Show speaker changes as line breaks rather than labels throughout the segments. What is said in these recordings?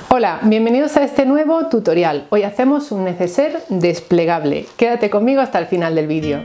Hola, bienvenidos a este nuevo tutorial. Hoy hacemos un neceser desplegable. Quédate conmigo hasta el final del vídeo.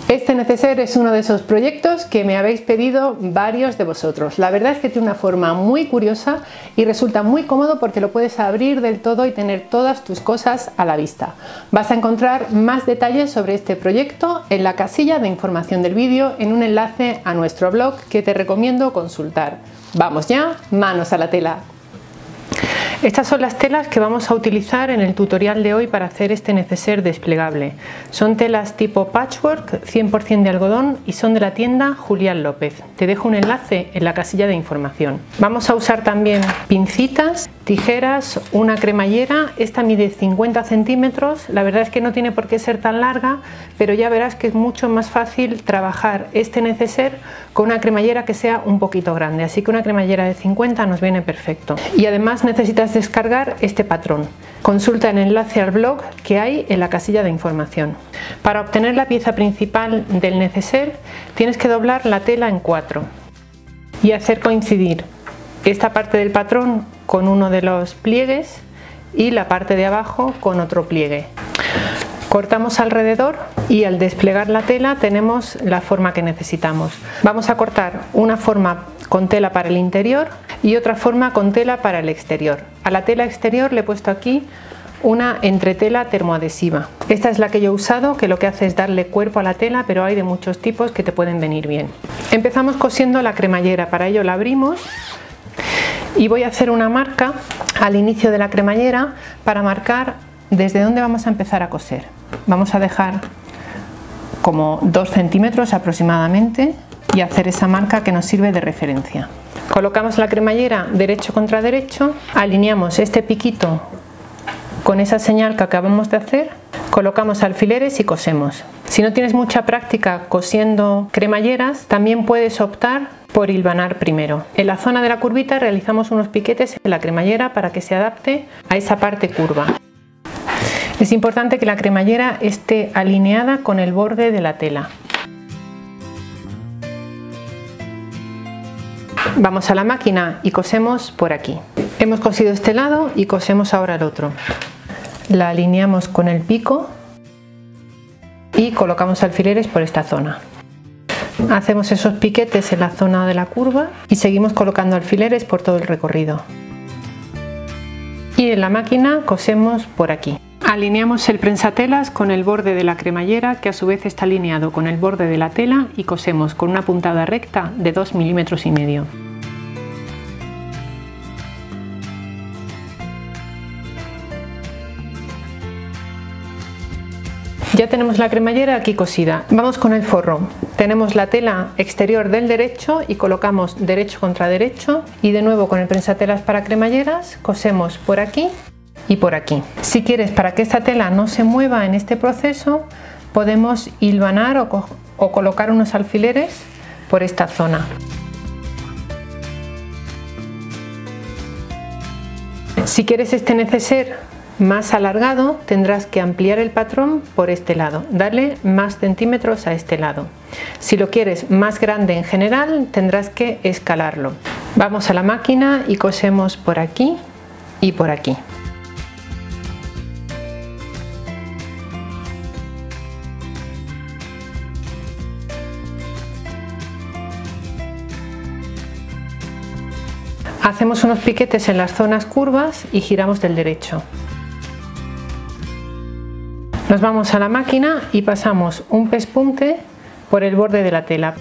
Este neceser es uno de esos proyectos que me habéis pedido varios de vosotros. La verdad es que tiene una forma muy curiosa y resulta muy cómodo porque lo puedes abrir del todo y tener todas tus cosas a la vista. Vas a encontrar más detalles sobre este proyecto en la casilla de información del vídeo en un enlace a nuestro blog que te recomiendo consultar. Vamos ya, manos a la tela. Estas son las telas que vamos a utilizar en el tutorial de hoy para hacer este neceser desplegable. Son telas tipo patchwork, 100% de algodón y son de la tienda Julián López. Te dejo un enlace en la casilla de información. Vamos a usar también pincitas, tijeras, una cremallera. Esta mide 50 centímetros. La verdad es que no tiene por qué ser tan larga, pero ya verás que es mucho más fácil trabajar este neceser con una cremallera que sea un poquito grande. Así que una cremallera de 50 nos viene perfecto. Y además necesitas descargar este patrón. Consulta el enlace al blog que hay en la casilla de información. Para obtener la pieza principal del neceser tienes que doblar la tela en 4 y hacer coincidir esta parte del patrón con uno de los pliegues y la parte de abajo con otro pliegue. Cortamos alrededor y al desplegar la tela tenemos la forma que necesitamos. Vamos a cortar una forma con tela para el interior y otra forma con tela para el exterior. A la tela exterior le he puesto aquí una entretela termoadhesiva. Esta es la que yo he usado, que lo que hace es darle cuerpo a la tela, pero hay de muchos tipos que te pueden venir bien. Empezamos cosiendo la cremallera. Para ello la abrimos y voy a hacer una marca al inicio de la cremallera para marcar desde dónde vamos a empezar a coser. Vamos a dejar como 2 centímetros aproximadamente y hacer esa marca que nos sirve de referencia. Colocamos la cremallera derecho contra derecho, alineamos este piquito con esa señal que acabamos de hacer, colocamos alfileres y cosemos. Si no tienes mucha práctica cosiendo cremalleras, también puedes optar por hilvanar primero. En la zona de la curvita realizamos unos piquetes en la cremallera para que se adapte a esa parte curva. Es importante que la cremallera esté alineada con el borde de la tela. Vamos a la máquina y cosemos por aquí. Hemos cosido este lado y cosemos ahora el otro. La alineamos con el pico y colocamos alfileres por esta zona. Hacemos esos piquetes en la zona de la curva y seguimos colocando alfileres por todo el recorrido. Y en la máquina cosemos por aquí. Alineamos el prensatelas con el borde de la cremallera, que a su vez está alineado con el borde de la tela, y cosemos con una puntada recta de 2,5 milímetros. Ya tenemos la cremallera aquí cosida. Vamos con el forro. Tenemos la tela exterior del derecho y colocamos derecho contra derecho, y de nuevo con el prensatelas para cremalleras cosemos por aquí y por aquí. Si quieres, para que esta tela no se mueva en este proceso, podemos hilvanar o colocar unos alfileres por esta zona. Si quieres este neceser más alargado, tendrás que ampliar el patrón por este lado, darle más centímetros a este lado. Si lo quieres más grande en general, tendrás que escalarlo. Vamos a la máquina y cosemos por aquí y por aquí. Hacemos unos piquetes en las zonas curvas y giramos del derecho. Nos vamos a la máquina y pasamos un pespunte por el borde de la tela.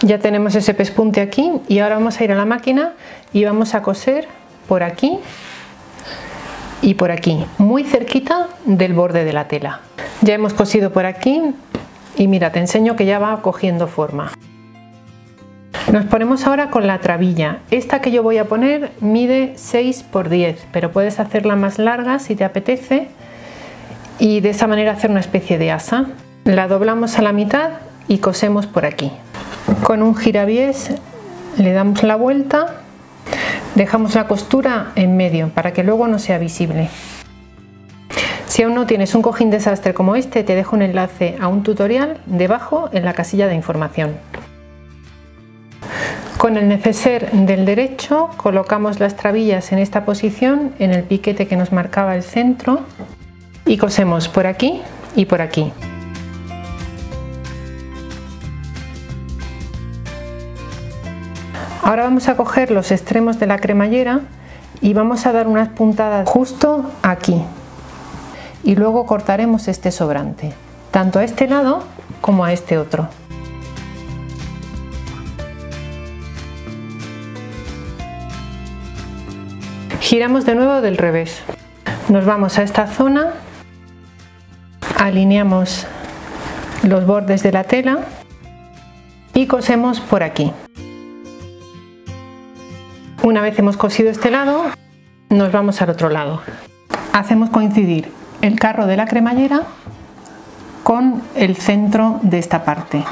Ya tenemos ese pespunte aquí y ahora vamos a ir a la máquina y vamos a coser por aquí y por aquí, muy cerquita del borde de la tela. Ya hemos cosido por aquí. Y mira, te enseño que ya va cogiendo forma. Nos ponemos ahora con la trabilla. Esta que yo voy a poner mide 6 por 10, pero puedes hacerla más larga si te apetece y de esa manera hacer una especie de asa. La doblamos a la mitad y cosemos por aquí. Con un girabies le damos la vuelta, dejamos la costura en medio para que luego no sea visible. Si aún no tienes un cojín desastre como este, te dejo un enlace a un tutorial debajo en la casilla de información. Con el neceser del derecho colocamos las trabillas en esta posición, en el piquete que nos marcaba el centro, y cosemos por aquí y por aquí. Ahora vamos a coger los extremos de la cremallera y vamos a dar unas puntadas justo aquí. Y luego cortaremos este sobrante, tanto a este lado como a este otro. Giramos de nuevo del revés. Nos vamos a esta zona, alineamos los bordes de la tela y cosemos por aquí. Una vez hemos cosido este lado, nos vamos al otro lado. Hacemos coincidir el carro de la cremallera con el centro de esta parte.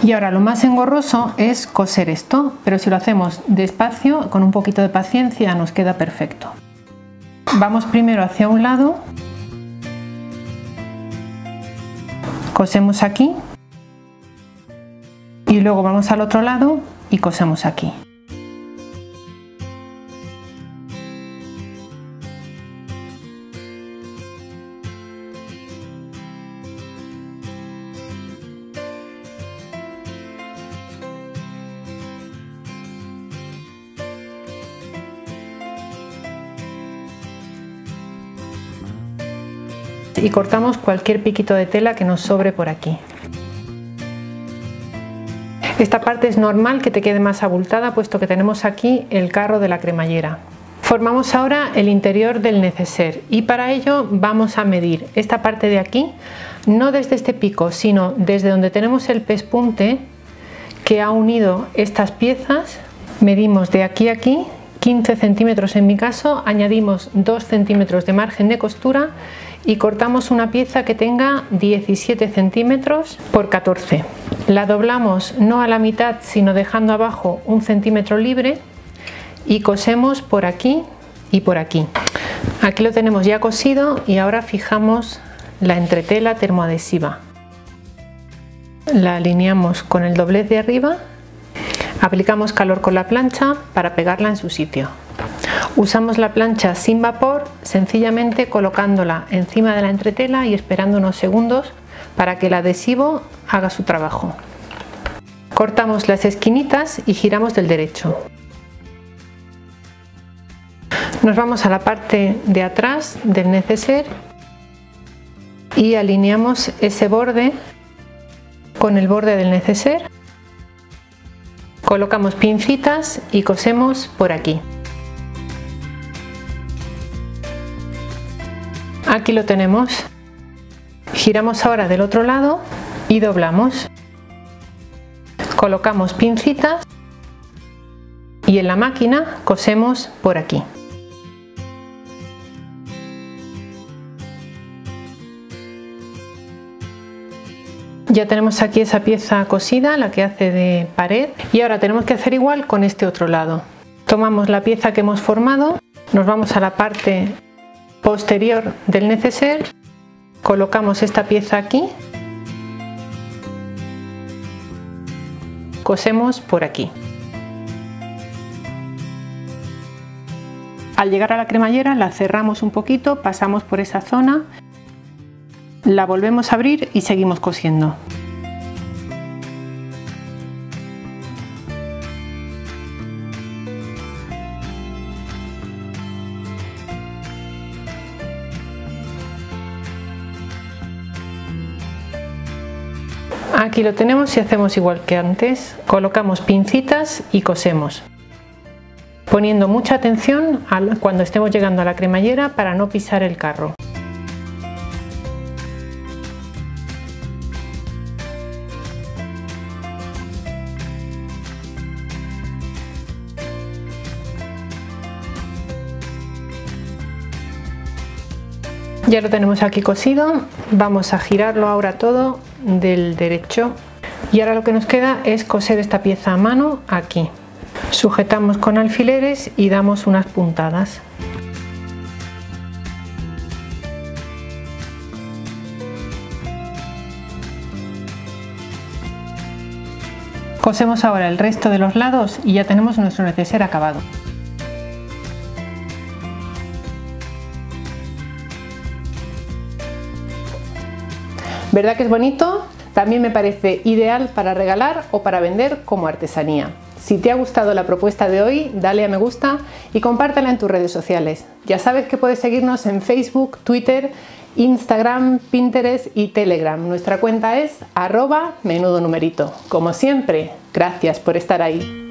Y ahora lo más engorroso es coser esto, pero si lo hacemos despacio, con un poquito de paciencia, nos queda perfecto. Vamos primero hacia un lado, cosemos aquí y luego vamos al otro lado y cosemos aquí. Y cortamos cualquier piquito de tela que nos sobre por aquí. Esta parte es normal que te quede más abultada puesto que tenemos aquí el carro de la cremallera. Formamos ahora el interior del neceser y para ello vamos a medir esta parte de aquí, no desde este pico sino desde donde tenemos el pespunte que ha unido estas piezas. Medimos de aquí a aquí 15 centímetros en mi caso, añadimos 2 centímetros de margen de costura y cortamos una pieza que tenga 17 centímetros por 14. La doblamos no a la mitad sino dejando abajo 1 centímetro libre y cosemos por aquí y por aquí. Aquí lo tenemos ya cosido y ahora fijamos la entretela termoadhesiva. La alineamos con el doblez de arriba, aplicamos calor con la plancha para pegarla en su sitio. Usamos la plancha sin vapor, sencillamente colocándola encima de la entretela y esperando unos segundos para que el adhesivo haga su trabajo. Cortamos las esquinitas y giramos del derecho. Nos vamos a la parte de atrás del neceser y alineamos ese borde con el borde del neceser. Colocamos pincitas y cosemos por aquí. Aquí lo tenemos. Giramos ahora del otro lado y doblamos. Colocamos pincitas y en la máquina cosemos por aquí. Ya tenemos aquí esa pieza cosida, la que hace de pared, y ahora tenemos que hacer igual con este otro lado. Tomamos la pieza que hemos formado, nos vamos a la parte posterior del neceser, colocamos esta pieza aquí, cosemos por aquí. Al llegar a la cremallera la cerramos un poquito, pasamos por esa zona, la volvemos a abrir y seguimos cosiendo. Aquí lo tenemos y hacemos igual que antes, colocamos pincitas y cosemos, poniendo mucha atención cuando estemos llegando a la cremallera para no pisar el carro. Ya lo tenemos aquí cosido, vamos a girarlo ahora todo del derecho y ahora lo que nos queda es coser esta pieza a mano aquí. Sujetamos con alfileres y damos unas puntadas. Cosemos ahora el resto de los lados y ya tenemos nuestro neceser acabado. ¿Verdad que es bonito? También me parece ideal para regalar o para vender como artesanía. Si te ha gustado la propuesta de hoy, dale a me gusta y compártela en tus redes sociales. Ya sabes que puedes seguirnos en Facebook, Twitter, Instagram, Pinterest y Telegram. Nuestra cuenta es @menudonumerito. Como siempre, gracias por estar ahí.